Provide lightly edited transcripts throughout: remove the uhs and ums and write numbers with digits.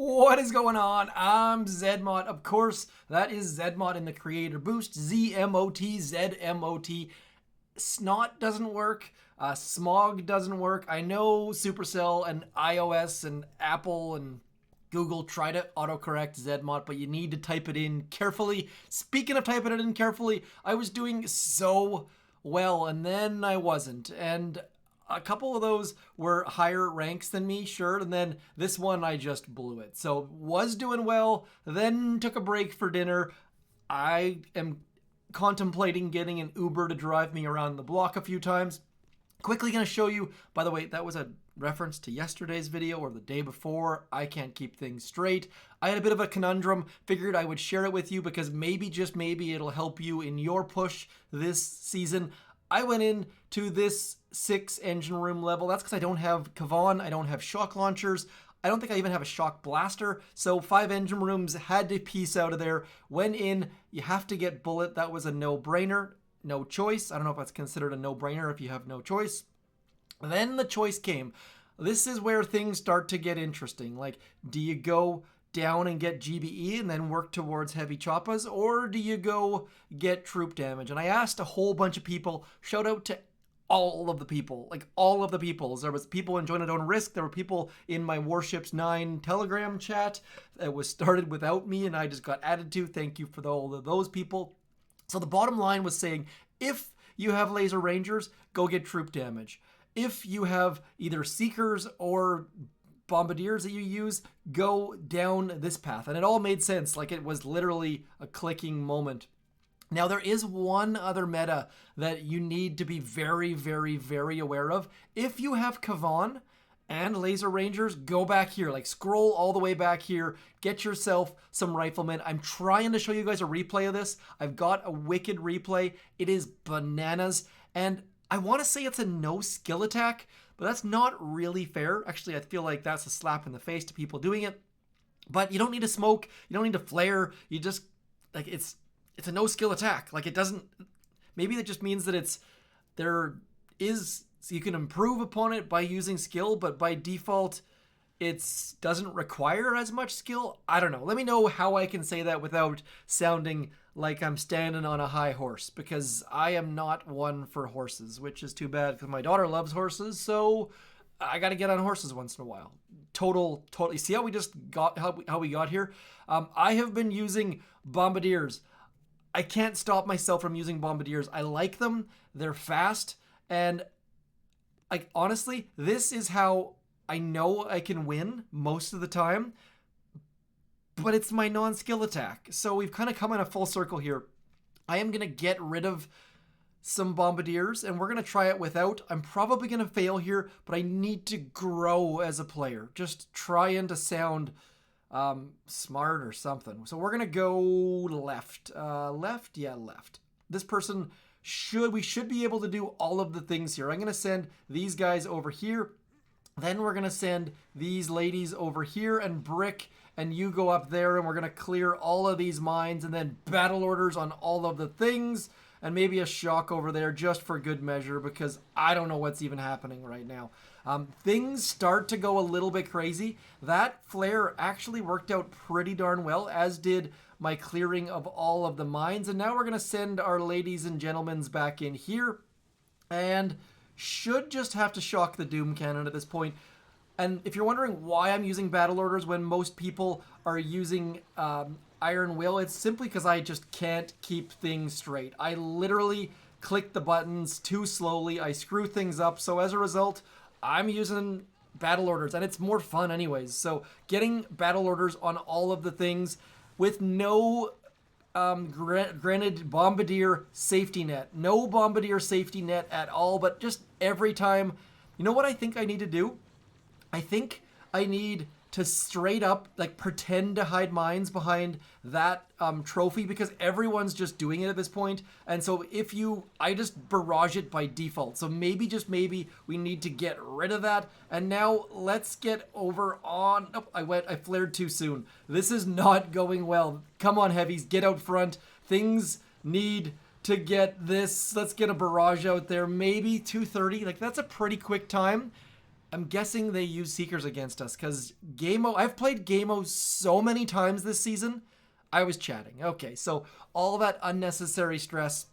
What is going on? I'm Zedmot. Of course, that is Zedmot in the Creator Boost. ZMOT, ZMOT. Snot doesn't work. Smog doesn't work. I know Supercell and iOS and Apple and Google try to autocorrect Zedmot, but you need to type it in carefully. Speaking of typing it in carefully, I was doing so well, and then I wasn't. And a couple of those were higher ranks than me, sure, and then this one I just blew it. So was doing well, then took a break for dinner. I am contemplating getting an Uber to drive me around the block a few times. Quickly going to show you, by the way, that was a reference to yesterday's video or the day before. I can't keep things straight. I had a bit of a conundrum, figured I would share it with you because maybe, just maybe, it'll help you in your push this season. I went in to this 6 engine room level. That's because I don't have Kavan, I don't have shock launchers, I don't think I even have a shock blaster, so 5 engine rooms, had to piece out of there. Went in, you have to get bullet, that was a no-brainer, no choice. I don't know if that's considered a no-brainer if you have no choice. Then the choice came. This is where things start to get interesting. Like, do you go down and get GBE and then work towards heavy choppas, or do you go get troop damage? And I asked a whole bunch of people, shout out to all of the people, like all of the peoples. There was people in Join at Own Risk, there were people in my Warships 9 Telegram chat that was started without me and I just got added to. Thank you for all of those people. So the bottom line was saying, if you have laser rangers, go get troop damage. If you have either seekers or bombardiers that you use, go down this path. And it all made sense. Like, it was literally a clicking moment. Now, there is one other meta that you need to be very, very, very aware of. If you have Kavan and laser rangers, go back here. Like, scroll all the way back here. Get yourself some riflemen. I'm trying to show you guys a replay of this. I've got a wicked replay. It is bananas. And I want to say it's a no skill attack, but that's not really fair. Actually, I feel like that's a slap in the face to people doing it. But you don't need to smoke. You don't need to flare. You just, like, it's a no skill attack. Like, it doesn't, maybe that just means that there is, so you can improve upon it by using skill, but by default, it doesn't require as much skill. I don't know. Let me know how I can say that without sounding like I'm standing on a high horse, because I am not one for horses, which is too bad because my daughter loves horses, so I got to get on horses once in a while. Totally. See how we just got, how we got here? I have been using bombardiers. I can't stop myself from using bombardiers. I like them. They're fast. And, like, honestly, this is how I know I can win most of the time. But it's my non-skill attack. So we've kind of come in a full circle here. I am going to get rid of some bombardiers, and we're going to try it without. I'm probably going to fail here, but I need to grow as a player. Just trying to sound smart or something. So we're going to go left. Left? Yeah, left. This person, we should be able to do all of the things here. I'm going to send these guys over here. Then we're going to send these ladies over here, and Brick and you go up there, and we're going to clear all of these mines, and then battle orders on all of the things, and maybe a shock over there just for good measure, because I don't know what's even happening right now. Things start to go a little bit crazy. That flare actually worked out pretty darn well, as did my clearing of all of the mines. And now we're going to send our ladies and gentlemen back in here, and should just have to shock the Doom Cannon at this point. And if you're wondering why I'm using battle orders when most people are using Iron Will, it's simply because I just can't keep things straight. I literally click the buttons too slowly. I screw things up. So as a result, I'm using battle orders, and it's more fun anyways. So getting battle orders on all of the things with no granted bombardier safety net. No bombardier safety net at all, but just every time. You know what I think I need to do? I think I need to straight up, like, pretend to hide mines behind that trophy, because everyone's just doing it at this point. And so I just barrage it by default. So maybe, just maybe, we need to get rid of that. And now let's get over on, oh, I flared too soon. This is not going well. Come on, Heavies, get out front. Things need to get this. Let's get a barrage out there. Maybe 230, like, that's a pretty quick time. I'm guessing they use Seekers against us because Game-O, I've played Game-O so many times this season. I was chatting. Okay, so all that unnecessary stress.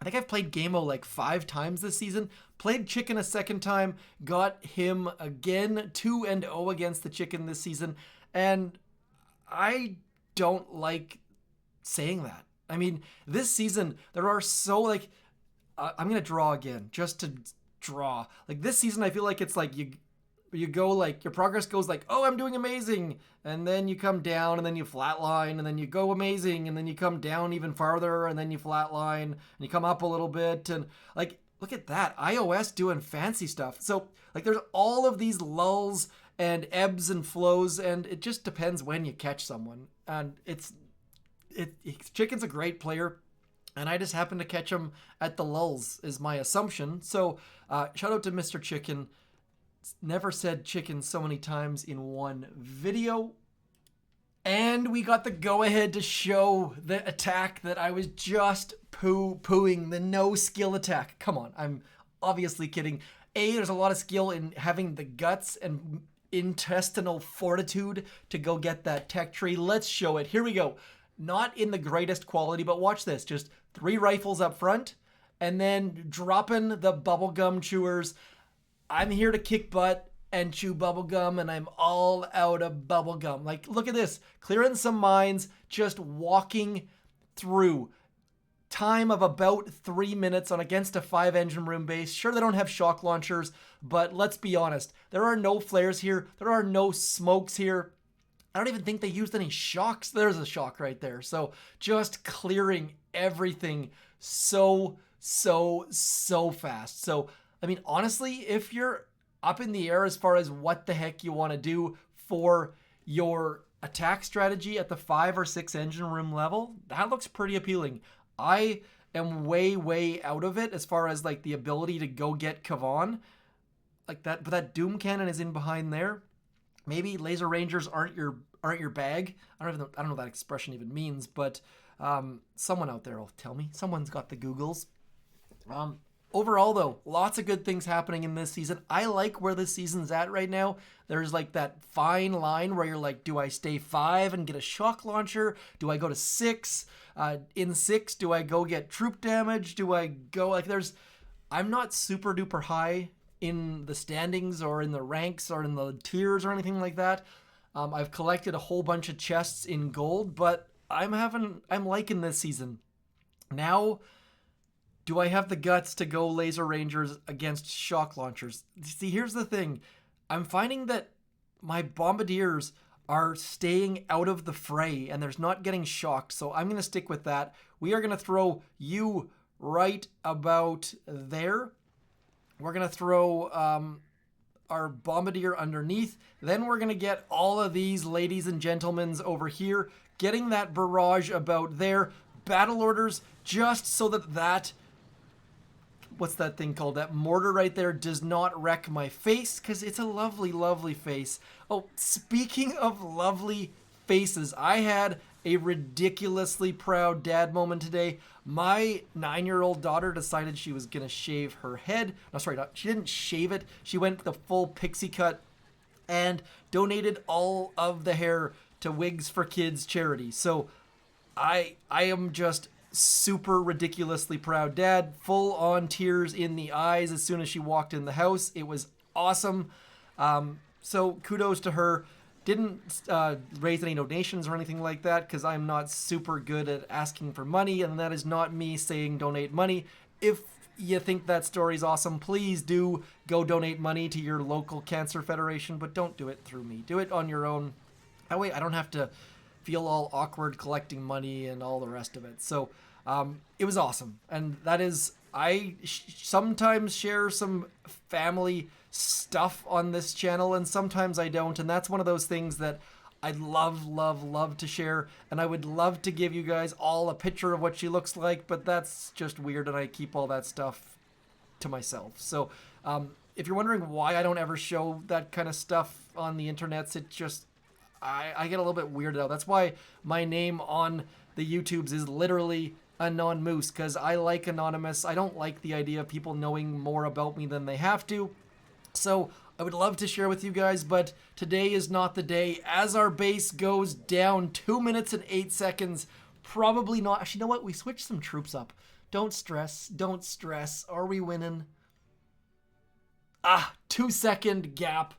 I think I've played Game-O like 5 times this season. Played Chicken a second time. Got him again 2-0 against the Chicken this season. And I don't like saying that. I mean, this season, there are so like, I'm going to draw again just to draw. Like this season, I feel like it's like you go like, your progress goes like, oh, I'm doing amazing. And then you come down and then you flatline and then you go amazing. And then you come down even farther and then you flatline and you come up a little bit. And like, look at that. iOS doing fancy stuff. So like there's all of these lulls and ebbs and flows, and it just depends when you catch someone. And Chicken's a great player, and I just happen to catch him at the lulls is my assumption. So shout out to Mr. Chicken. Never said chicken so many times in one video. And we got the go-ahead to show the attack that I was just poo-pooing, the no skill attack. Come on, I'm obviously kidding. There's a lot of skill in having the guts and intestinal fortitude to go get that tech tree. Let's show it. Here we go. Not in the greatest quality, but watch this. Just 3 rifles up front and then dropping the bubblegum chewers. I'm here to kick butt and chew bubblegum, and I'm all out of bubblegum. Like, look at this. Clearing some mines, just walking through. Time of about 3 minutes on against a 5-engine room base. Sure, they don't have shock launchers, but let's be honest. There are no flares here. There are no smokes here. I don't even think they used any shocks. There's a shock right there. So just clearing everything so fast. So, I mean, honestly, if you're up in the air as far as what the heck you want to do for your attack strategy at the 5 or 6 engine room level, that looks pretty appealing. I am way out of it as far as like the ability to go get Kavan like that, but that Doom Cannon is in behind there. Maybe Laser Rangers aren't your bag. I don't know what that expression even means, but someone out there will tell me. Someone's got the Googles. Overall, though, lots of good things happening in this season. I like where this season's at right now. There's like that fine line where you're like, do I stay 5 and get a shock launcher? Do I go to 6? In 6, do I go get troop damage? Do I go like I'm not super duper high in the standings or in the ranks or in the tiers or anything like that. I've collected a whole bunch of chests in gold, but I'm liking this season. Now, do I have the guts to go Laser Rangers against shock launchers? See, here's the thing. I'm finding that my bombardiers are staying out of the fray and there's not getting shocked. So I'm going to stick with that. We are going to throw you right about there. We're going to throw our bombardier underneath. Then we're going to get all of these ladies and gentlemen over here, getting that barrage about there. Battle orders just so that what's that thing called? That mortar right there does not wreck my face, because it's a lovely face. Oh, speaking of lovely faces, I had a ridiculously proud dad moment today. My 9-year-old daughter decided she was going to shave her head. No, sorry, she didn't shave it. She went the full pixie cut and donated all of the hair to Wigs for Kids charity. So I am just super ridiculously proud dad, full on tears in the eyes as soon as she walked in the house. It was awesome. So kudos to her. Didn't raise any donations or anything like that because I'm not super good at asking for money, and that is not me saying donate money. If you think that story's awesome, please do go donate money to your local cancer federation, but don't do it through me. Do it on your own. That way I don't have to feel all awkward collecting money and all the rest of it. So it was awesome. And that is, I sometimes share some family stuff on this channel and sometimes I don't. And that's one of those things that I'd love to share. And I would love to give you guys all a picture of what she looks like, but that's just weird and I keep all that stuff to myself. So if you're wondering why I don't ever show that kind of stuff on the internets, it just, I get a little bit weirded out. That's why my name on the YouTubes is literally Anon Moose, because I like anonymous. I don't like the idea of people knowing more about me than they have to. So I would love to share with you guys, but today is not the day. As our base goes down 2 minutes and 8 seconds, probably not. Actually, you know what? We switched some troops up. Don't stress. Don't stress. Are we winning? 2 second gap.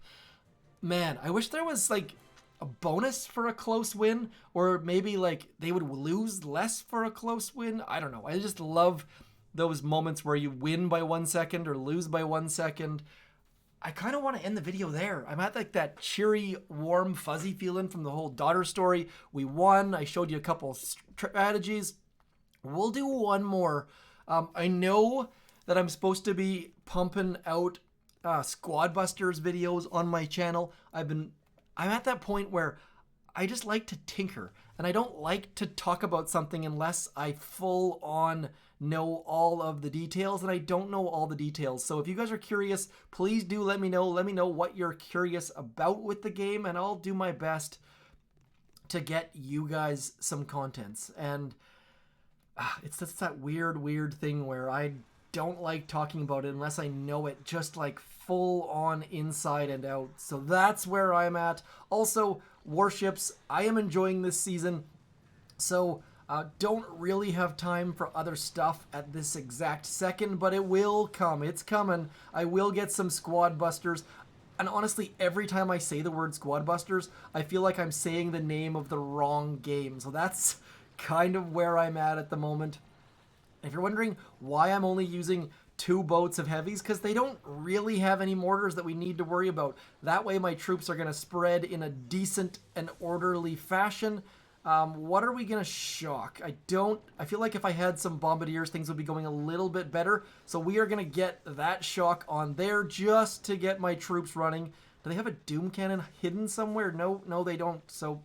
Man, I wish there was like a bonus for a close win, or maybe like they would lose less for a close win. I don't know. I just love those moments where you win by 1 second or lose by 1 second. I kind of want to end the video there. I'm at like that cheery, warm, fuzzy feeling from the whole daughter story. We won. I showed you a couple strategies. We'll do one more. I know that I'm supposed to be pumping out Squad Busters videos on my channel. I'm at that point where I just like to tinker, and I don't like to talk about something unless I full on know all of the details, and I don't know all the details. So if you guys are curious, please do let me know. Let me know what you're curious about with the game, and I'll do my best to get you guys some contents. And it's just that weird thing where I don't like talking about it unless I know it just like full on inside and out. So that's where I'm at. Also, Warships, I am enjoying this season. So don't really have time for other stuff at this exact second, but it will come. It's coming. I will get some Squad Busters. And honestly, every time I say the word Squad Busters, I feel like I'm saying the name of the wrong game. So that's kind of where I'm at the moment. If you're wondering why I'm only using 2 boats of heavies, because they don't really have any mortars that we need to worry about. That way my troops are going to spread in a decent and orderly fashion. What are we going to shock? I feel like if I had some bombardiers, things would be going a little bit better. So we are going to get that shock on there just to get my troops running. Do they have a doom cannon hidden somewhere? No, they don't. So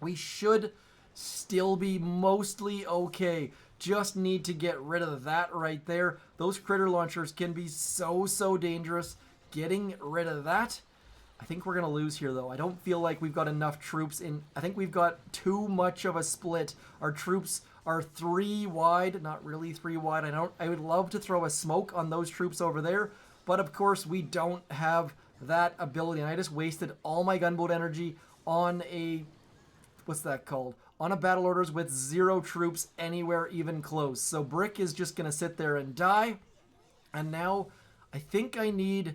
we should still be mostly okay. Just need to get rid of that right there. Those critter launchers can be so dangerous. Getting rid of that. I think we're going to lose here, though. I don't feel like we've got enough troops in. I think we've got too much of a split. Our troops are 3 wide, not really 3 wide. I would love to throw a smoke on those troops over there, but of course we don't have that ability. And I just wasted all my gunboat energy on a, what's that called? On a battle orders with 0 troops anywhere even close. So Brick is just going to sit there and die. And now I think I need...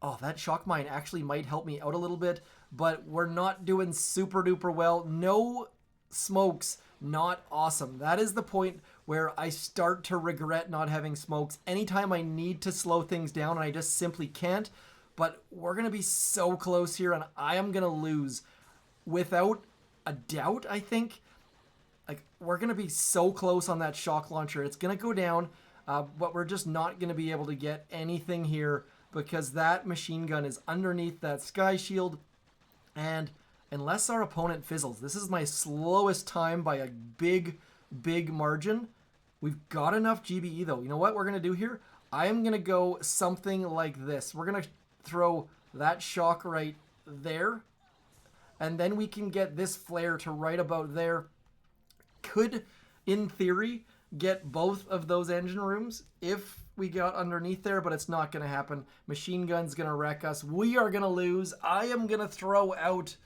Oh, that shock mine actually might help me out a little bit, but we're not doing super duper well. No smokes, not awesome. That is the point where I start to regret not having smokes. Anytime I need to slow things down and I just simply can't. But we're going to be so close here, and I am going to lose without a doubt, I think. Like, we're going to be so close on that shock launcher. It's going to go down, but we're just not going to be able to get anything here because that machine gun is underneath that sky shield. And unless our opponent fizzles, this is my slowest time by a big margin. We've got enough GBE, though. You know what we're going to do here? I am going to go something like this. We're going to throw that shock right there. And then we can get this flare to right about there. Could, in theory, get both of those engine rooms if we got underneath there, but it's not going to happen. Machine gun's going to wreck us. We are going to lose. I am going to throw out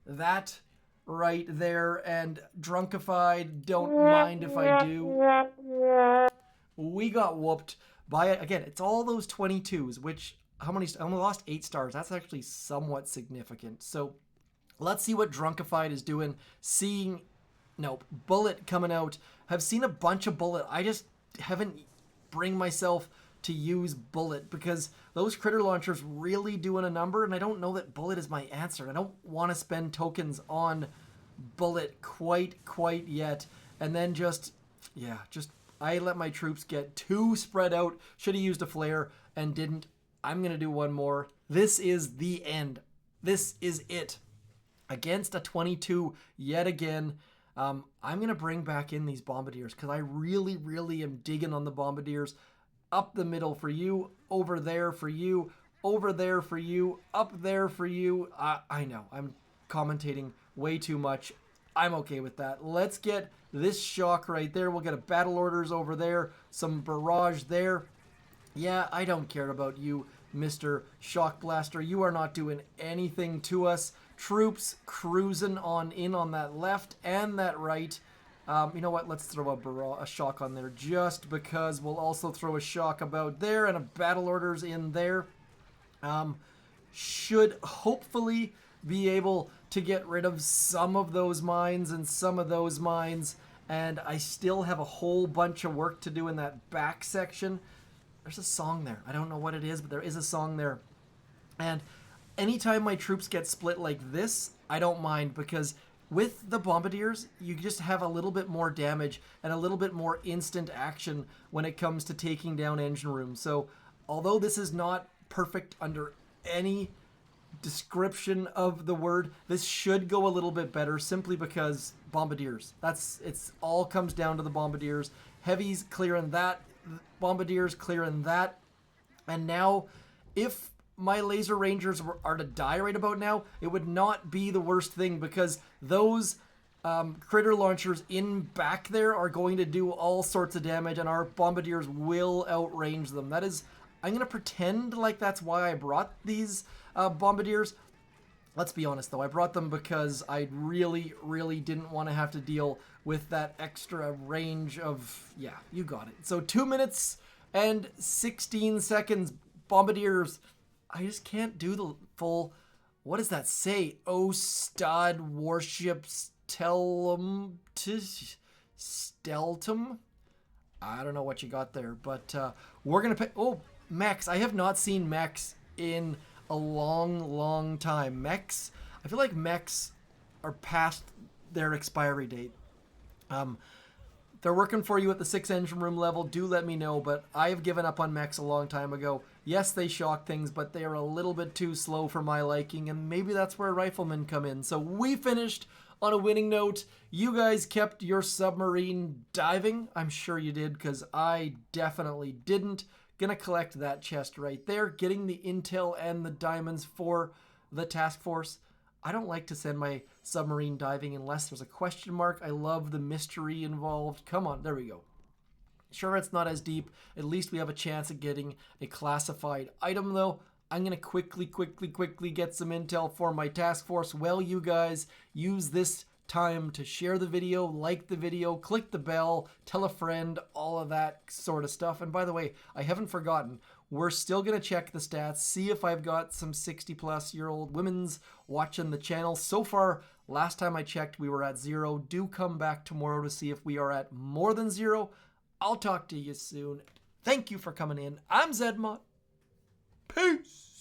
that right there, and Drunkified, don't mind if I do. We got whooped by, again, it's all those 22s, which, how many, I only lost 8 stars. That's actually somewhat significant. So let's see what Drunkified is doing. Nope, Bullet coming out. Have seen a bunch of Bullet. I just haven't bring myself to use Bullet because those critter launchers really doing a number, and I don't know that Bullet is my answer. I don't want to spend tokens on Bullet quite yet. And then I let my troops get too spread out. Should have used a flare and didn't. I'm going to do one more. This is the end. This is it. Against a 22 yet again. I'm going to bring back in these bombardiers because I really am digging on the bombardiers. Up the middle for you, over there for you, over there for you, up there for you. I know, I'm commentating way too much. I'm okay with that. Let's get this shock right there. We'll get a battle orders over there, some barrage there. Yeah, I don't care about you, Mr. Shock Blaster. You are not doing anything to us. Troops cruising on in on that left and that right. You know what? Let's throw a shock on there just because. We'll also throw a shock about there and a battle orders in there. Should hopefully be able to get rid of some of those mines and some of those mines. And I still have a whole bunch of work to do in that back section. There's a song there. I don't know what it is, but there is a song there. And anytime my troops get split like this, I don't mind because with the bombardiers, you just have a little bit more damage and a little bit more instant action when it comes to taking down engine rooms. So although this is not perfect under any description of the word, this should go a little bit better simply because bombardiers. It's all comes down to the bombardiers. Heavies clearing that, bombardiers clearing that. And now if my laser rangers are to die right about now, it would not be the worst thing because those critter launchers in back there are going to do all sorts of damage and our bombardiers will outrange them. That is, I'm going to pretend like that's why I brought these bombardiers. Let's be honest though, I brought them because I really, really didn't want to have to deal with that extra range of, yeah, you got it. So 2 minutes and 16 seconds, bombardiers. I just can't do the full, what does that say? Ostad Warships Steltum? I don't know what you got there, but we're going to pay, oh, mechs. I have not seen mechs in a long, long time. Mechs, I feel like mechs are past their expiry date. They're working for you at the 6 engine room level. Do let me know, but I have given up on mechs a long time ago. Yes, they shock things, but they are a little bit too slow for my liking, and maybe that's where riflemen come in. So we finished on a winning note. You guys kept your submarine diving. I'm sure you did, because I definitely didn't. Gonna collect that chest right there, getting the intel and the diamonds for the task force. I don't like to send my submarine diving unless there's a question mark. I love the mystery involved. Come on, there we go. Sure, it's not as deep. At least we have a chance at getting a classified item, though. I'm going to quickly get some intel for my task force. Well, you guys use this time to share the video, like the video, click the bell, tell a friend, all of that sort of stuff. And by the way, I haven't forgotten, we're still going to check the stats, see if I've got some 60-plus-year-old women's watching the channel. So far, last time I checked, we were at 0. Do come back tomorrow to see if we are at more than 0. I'll talk to you soon. Thank you for coming in. I'm Zedmont. Peace.